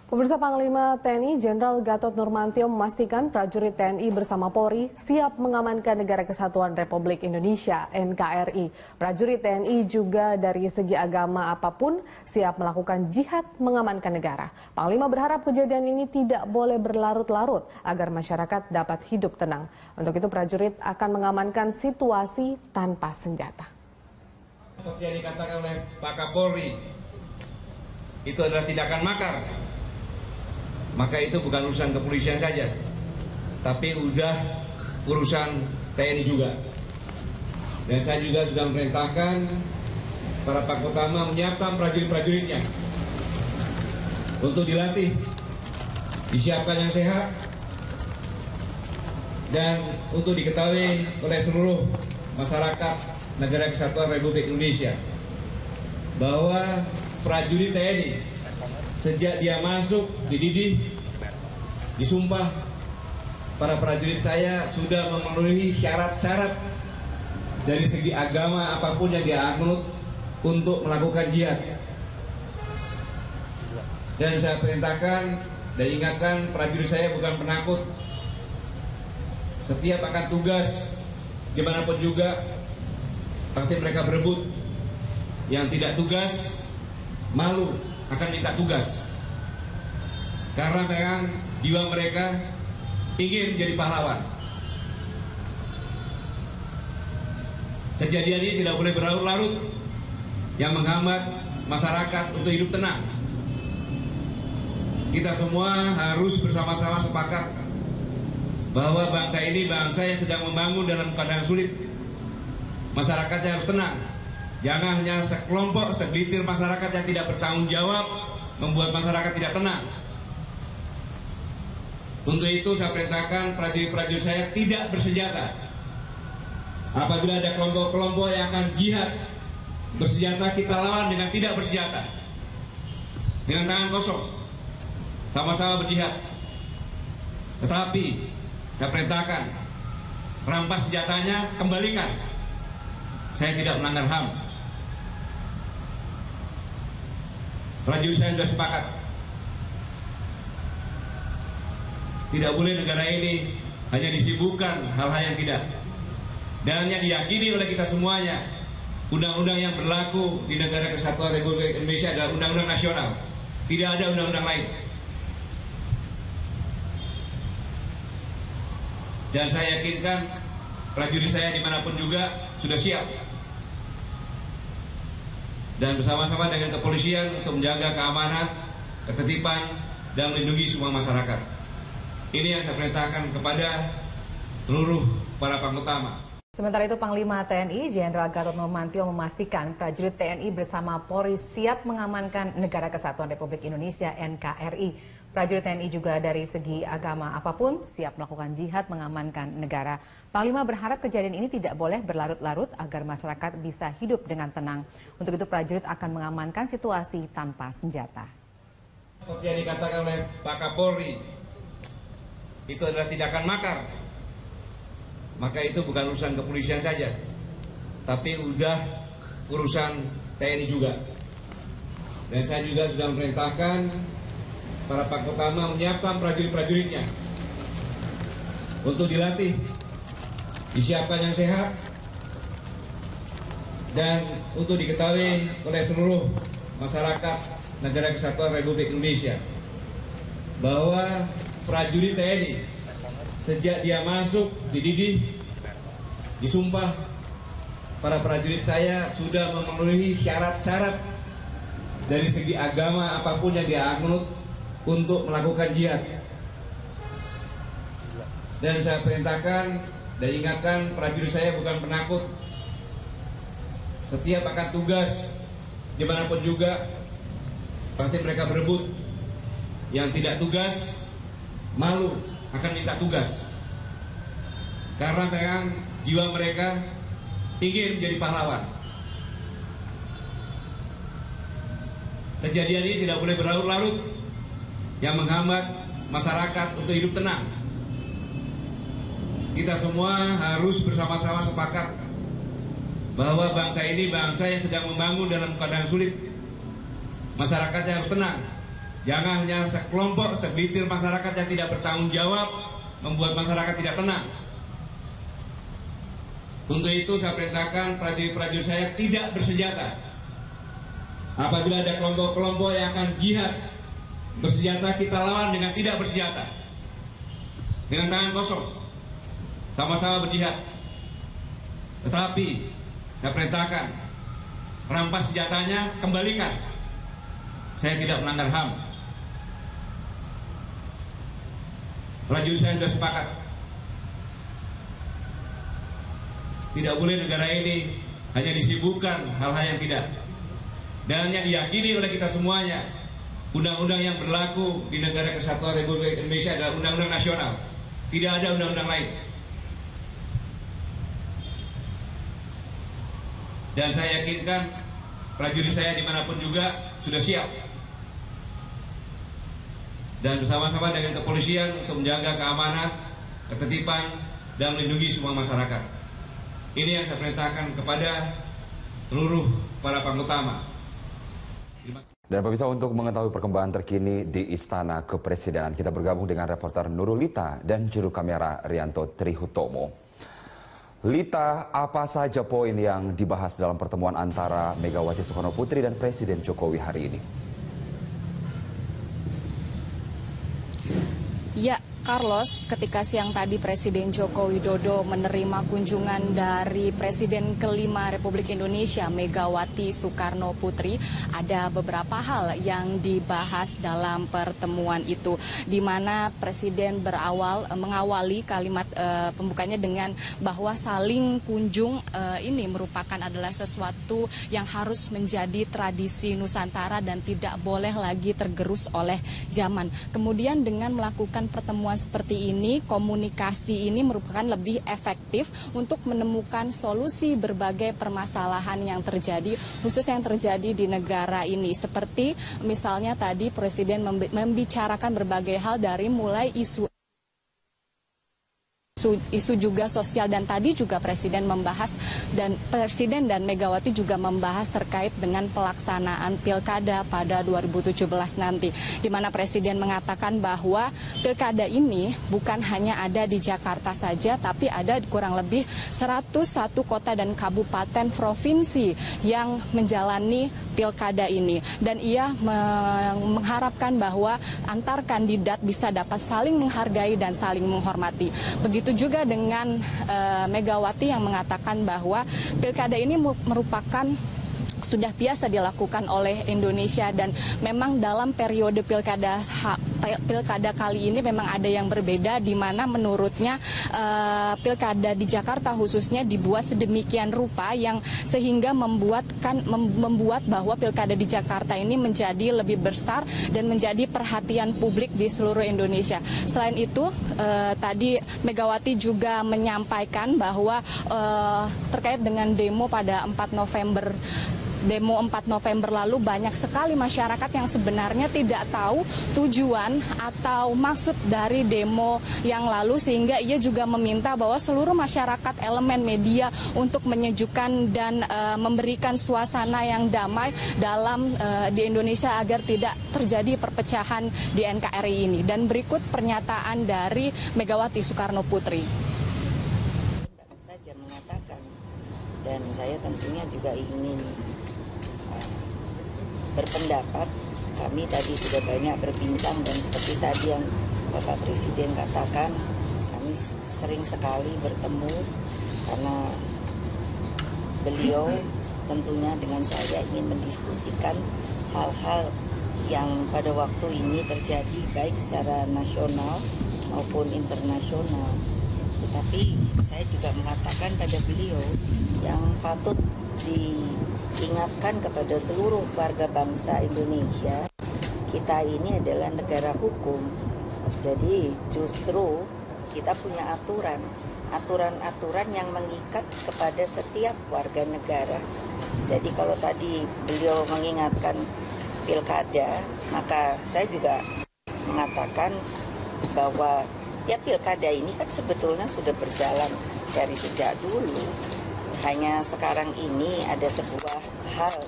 Pemirsa, Panglima TNI Jenderal Gatot Nurmantio memastikan prajurit TNI bersama Polri siap mengamankan Negara Kesatuan Republik Indonesia (NKRI). Prajurit TNI juga dari segi agama apapun siap melakukan jihad mengamankan negara. Panglima berharap kejadian ini tidak boleh berlarut-larut agar masyarakat dapat hidup tenang. Untuk itu prajurit akan mengamankan situasi tanpa senjata. Seperti yang dikatakan oleh Pak Kapolri, itu adalah tindakan makar. Maka itu bukan urusan kepolisian saja, tapi udah urusan TNI juga. Dan saya juga sudah memerintahkan para Pakotama menyiapkan prajurit-prajuritnya untuk dilatih, disiapkan yang sehat, dan untuk diketahui oleh seluruh masyarakat Negara Kesatuan Republik Indonesia bahwa prajurit TNI sejak dia masuk, dididih, disumpah, para prajurit saya sudah memenuhi syarat-syarat dari segi agama apapun yang dia anut untuk melakukan jihad. Dan saya perintahkan dan ingatkan prajurit saya bukan penakut. Setiap akan tugas dimanapun juga pasti mereka berebut. Yang tidak tugas malu akan minta tugas, karena memang jiwa mereka ingin menjadi pahlawan. Kejadian ini tidak boleh berlarut-larut yang menghambat masyarakat untuk hidup tenang. Kita semua harus bersama-sama sepakat bahwa bangsa ini bangsa yang sedang membangun dalam keadaan sulit. Masyarakatnya harus tenang. Jangan hanya sekelompok, segelintir masyarakat yang tidak bertanggung jawab membuat masyarakat tidak tenang. Untuk itu saya perintahkan prajurit-prajurit saya tidak bersenjata. Apabila ada kelompok-kelompok yang akan jihad bersenjata, kita lawan dengan tidak bersenjata, dengan tangan kosong, sama-sama berjihad. Tetapi saya perintahkan rampas senjatanya, kembalikan. Saya tidak melanggar HAM. Prajurit saya sudah sepakat. Tidak boleh negara ini hanya disibukkan hal-hal yang tidak. Dan yang diyakini oleh kita semuanya, undang-undang yang berlaku di Negara Kesatuan Republik Indonesia adalah undang-undang nasional. Tidak ada undang-undang lain. Dan saya yakinkan prajurit saya dimanapun juga sudah siap. Dan bersama-sama dengan kepolisian untuk menjaga keamanan, ketertiban, dan melindungi semua masyarakat. Ini yang saya perintahkan kepada seluruh para Panglima. Sementara itu Panglima TNI Jenderal Gatot Nurmantio memastikan prajurit TNI bersama Polri siap mengamankan Negara Kesatuan Republik Indonesia (NKRI). Prajurit TNI juga dari segi agama apapun siap melakukan jihad mengamankan negara. Panglima berharap kejadian ini tidak boleh berlarut-larut agar masyarakat bisa hidup dengan tenang. Untuk itu prajurit akan mengamankan situasi tanpa senjata. Seperti yang dikatakan oleh Pak Kapolri, itu adalah tindakan makar. Maka itu bukan urusan kepolisian saja, tapi udah urusan TNI juga. Dan saya juga sudah memerintahkan para Pakotama menyiapkan prajurit-prajuritnya untuk dilatih, disiapkan yang sehat, dan untuk diketahui oleh seluruh masyarakat Negara Kesatuan Republik Indonesia bahwa prajurit TNI sejak dia masuk, dididih, disumpah, para prajurit saya sudah memenuhi syarat-syarat dari segi agama apapun yang dia anut untuk melakukan jihad. Dan saya perintahkan dan ingatkan prajurit saya bukan penakut. Setiap akan tugas dimanapun juga pasti mereka berebut. Yang tidak tugas malu akan minta tugas, karena memang jiwa mereka ingin menjadi pahlawan. Kejadian ini tidak boleh berlarut-larut yang menghambat masyarakat untuk hidup tenang. Kita semua harus bersama-sama sepakat bahwa bangsa ini bangsa yang sedang membangun dalam keadaan sulit. Masyarakatnya harus tenang. Jangan hanya sekelompok, segelintir masyarakat yang tidak bertanggung jawab membuat masyarakat tidak tenang. Untuk itu saya perintahkan prajurit-prajurit saya tidak bersenjata. Apabila ada kelompok-kelompok yang akan jihad bersenjata, kita lawan dengan tidak bersenjata, dengan tangan kosong, sama-sama berjihad. Tetapi saya perintahkan, rampas senjatanya, kembalikan. Saya tidak melanggar HAM. Prajurit saya sudah sepakat. Tidak boleh negara ini hanya disibukkan hal-hal yang tidak. Dan yang diyakini oleh kita semuanya, undang-undang yang berlaku di Negara Kesatuan Republik Indonesia adalah undang-undang nasional. Tidak ada undang-undang lain. Dan saya yakinkan prajurit saya dimanapun juga sudah siap. Dan bersama-sama dengan kepolisian untuk menjaga keamanan, ketertiban, dan melindungi semua masyarakat. Ini yang saya perintahkan kepada seluruh para pangutama. Dan pemirsa, untuk mengetahui perkembangan terkini di Istana Kepresidenan, kita bergabung dengan reporter Nurulita dan juru kamera Rianto Trihutomo. Lita, apa saja poin yang dibahas dalam pertemuan antara Megawati Soekarnoputri dan Presiden Jokowi hari ini? Ya, Carlos, ketika siang tadi Presiden Joko Widodo menerima kunjungan dari Presiden kelima Republik Indonesia, Megawati Soekarno Putri, ada beberapa hal yang dibahas dalam pertemuan itu, di mana Presiden mengawali kalimat pembukanya dengan bahwa saling kunjung ini merupakan adalah sesuatu yang harus menjadi tradisi Nusantara dan tidak boleh lagi tergerus oleh zaman. Kemudian dengan melakukan pertemuan seperti ini, komunikasi ini merupakan lebih efektif untuk menemukan solusi berbagai permasalahan yang terjadi, khusus yang terjadi di negara ini. Seperti misalnya tadi Presiden membicarakan berbagai hal dari mulai isu juga sosial, dan tadi juga Presiden dan Megawati juga membahas terkait dengan pelaksanaan pilkada pada 2017 nanti, di mana Presiden mengatakan bahwa pilkada ini bukan hanya ada di Jakarta saja, tapi ada kurang lebih 101 kota dan kabupaten provinsi yang menjalani pilkada ini, dan ia mengharapkan bahwa antar kandidat bisa dapat saling menghargai dan saling menghormati. Begitu juga dengan Megawati yang mengatakan bahwa pilkada ini merupakan sudah biasa dilakukan oleh Indonesia, dan memang dalam periode pilkada kali ini memang ada yang berbeda, di mana menurutnya pilkada di Jakarta khususnya dibuat sedemikian rupa yang sehingga membuat bahwa pilkada di Jakarta ini menjadi lebih besar dan menjadi perhatian publik di seluruh Indonesia. Selain itu tadi Megawati juga menyampaikan bahwa terkait dengan demo pada 4 November lalu, banyak sekali masyarakat yang sebenarnya tidak tahu tujuan atau maksud dari demo yang lalu, sehingga ia juga meminta bahwa seluruh masyarakat, elemen media untuk menyejukkan dan memberikan suasana yang damai di Indonesia agar tidak terjadi perpecahan di NKRI ini. Dan berikut pernyataan dari Megawati Soekarno Putri. Baru saja mengatakan, dan saya tentunya juga ingin berpendapat. Kami tadi sudah banyak berbincang, dan seperti tadi yang Bapak Presiden katakan, kami sering sekali bertemu karena beliau tentunya dengan saya ingin mendiskusikan hal-hal yang pada waktu ini terjadi baik secara nasional maupun internasional. Tetapi saya juga mengatakan pada beliau yang patut diingatkan kepada seluruh warga bangsa Indonesia, kita ini adalah negara hukum. Jadi justru kita punya aturan-aturan yang mengikat kepada setiap warga negara. Jadi kalau tadi beliau mengingatkan pilkada, maka saya juga mengatakan bahwa ya pilkada ini kan sebetulnya sudah berjalan dari sejak dulu. Hanya sekarang ini ada sebuah hal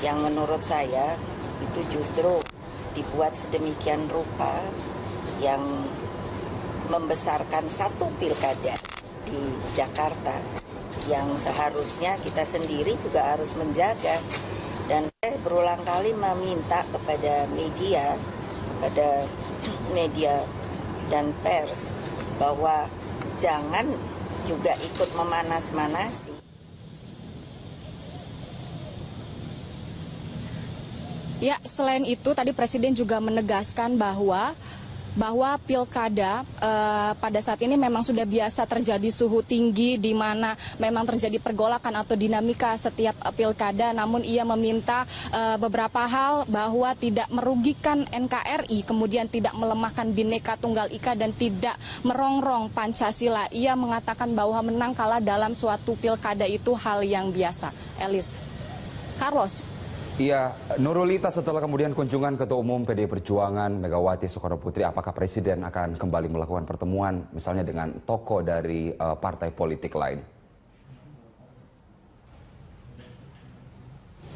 yang menurut saya itu justru dibuat sedemikian rupa yang membesarkan satu pilkada di Jakarta yang seharusnya kita sendiri juga harus menjaga. Dan saya berulang kali meminta kepada media dan pers bahwa jangan juga ikut memanas-manasi. Ya, selain itu tadi Presiden juga menegaskan bahwa pilkada pada saat ini memang sudah biasa terjadi suhu tinggi di mana memang terjadi pergolakan atau dinamika setiap pilkada, namun ia meminta beberapa hal bahwa tidak merugikan NKRI, kemudian tidak melemahkan Bhinneka Tunggal Ika dan tidak merongrong Pancasila. Ia mengatakan bahwa menang kalah dalam suatu pilkada itu hal yang biasa. Elis. Carlos. Iya, Nurulita, setelah kemudian kunjungan Ketua Umum PDI Perjuangan Megawati Soekarno Putri, apakah Presiden akan kembali melakukan pertemuan misalnya dengan tokoh dari partai politik lain?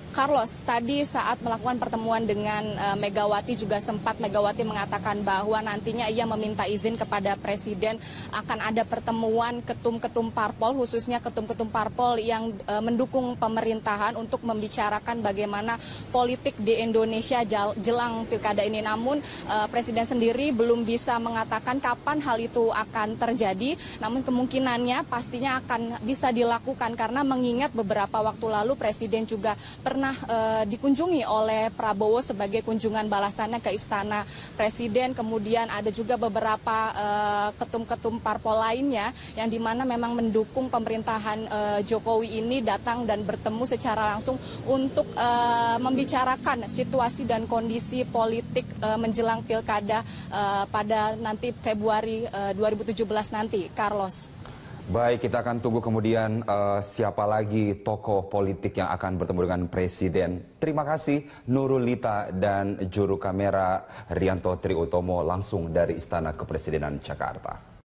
Carlos, tadi saat melakukan pertemuan dengan Megawati juga sempat Megawati mengatakan bahwa nantinya ia meminta izin kepada Presiden akan ada pertemuan ketum-ketum parpol, khususnya ketum-ketum parpol yang mendukung pemerintahan untuk membicarakan bagaimana politik di Indonesia jelang pilkada ini. Namun Presiden sendiri belum bisa mengatakan kapan hal itu akan terjadi, namun kemungkinannya pastinya akan bisa dilakukan karena mengingat beberapa waktu lalu Presiden juga pernah dikunjungi oleh Prabowo sebagai kunjungan balasannya ke Istana Presiden. Kemudian ada juga beberapa ketum-ketum parpol lainnya yang dimana memang mendukung pemerintahan Jokowi ini datang dan bertemu secara langsung untuk membicarakan situasi dan kondisi politik menjelang pilkada pada nanti Februari 2017 nanti. Carlos. Baik, kita akan tunggu kemudian siapa lagi tokoh politik yang akan bertemu dengan Presiden. Terima kasih Nurulita dan juru kamera Rianto Triutomo langsung dari Istana Kepresidenan Jakarta.